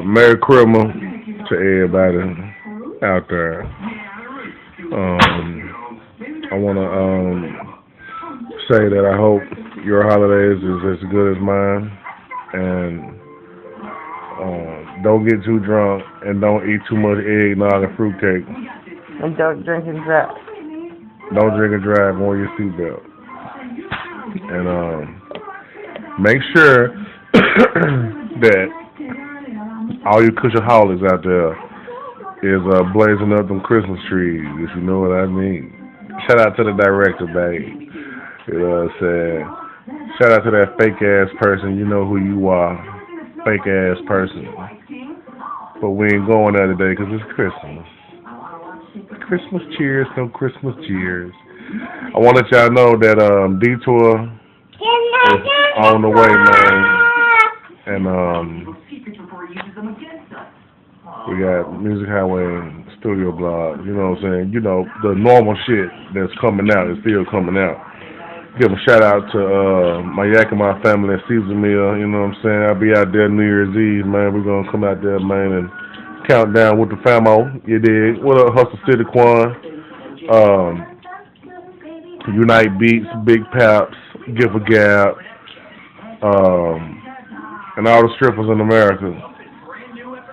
Merry Christmas to everybody out there. I want to say that I hope your holidays is as good as mine, and don't get too drunk, and don't eat too much eggnog and fruitcake. And don't drink and drive. Don't drink and drive on your seatbelt. And make sure that all you Cushaholics out there is blazing up them Christmas trees, if you know what I mean. Shout out to the director, babe. You know what I'm saying? Shout out to that fake ass person. You know who you are. Fake ass person. But we ain't going there today because it's Christmas. Christmas cheers, no Christmas cheers. I want to let y'all know that Detour is on the way, man. And we got Music Highway and Studio Blog. You know what I'm saying? You know, the normal shit that's coming out is still coming out. Give a shout out to my Yakima family at Caesar Mill. You know what I'm saying? I'll be out there New Year's Eve, man. We're going to come out there, man, and count down with the famo. You dig? What up, Hustle City Quan? Unite Beats, Big Paps, Give a Gap, and all the strippers in America.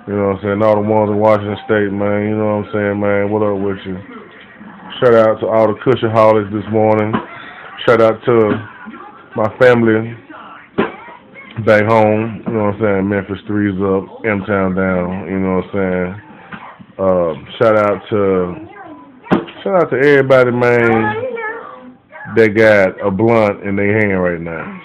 You know what I'm saying? All the ones in Washington State, man. You know what I'm saying, man? What up with you? Shout out to all the Cushaholics this morning. Shout out to my family back home. You know what I'm saying? Memphis 3's up, M-Town down. You know what I'm saying? Shout out to everybody, man, that got a blunt in their hand right now.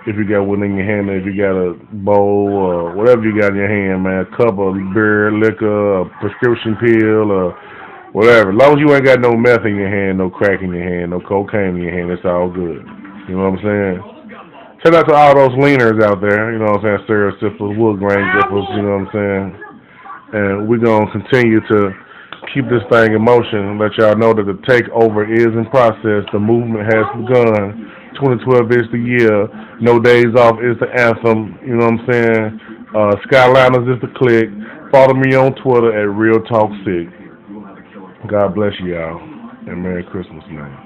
If you got one in your hand, if you got a bowl or whatever you got in your hand, man, a cup of beer, liquor, a prescription pill, or whatever. As long as you ain't got no meth in your hand, no crack in your hand, no cocaine in your hand, it's all good. You know what I'm saying? Shout out to all those leaners out there, you know what I'm saying, syrup sippers, wood grain dippers, you know what I'm saying? And we're going to continue to keep this thing in motion and let y'all know that the takeover is in process. The movement has begun. 2012 is the year. No Days Off is the anthem. You know what I'm saying? Skyliners is the click. Follow me on Twitter at Real Talk Sick. God bless you, y'all. And Merry Christmas, man.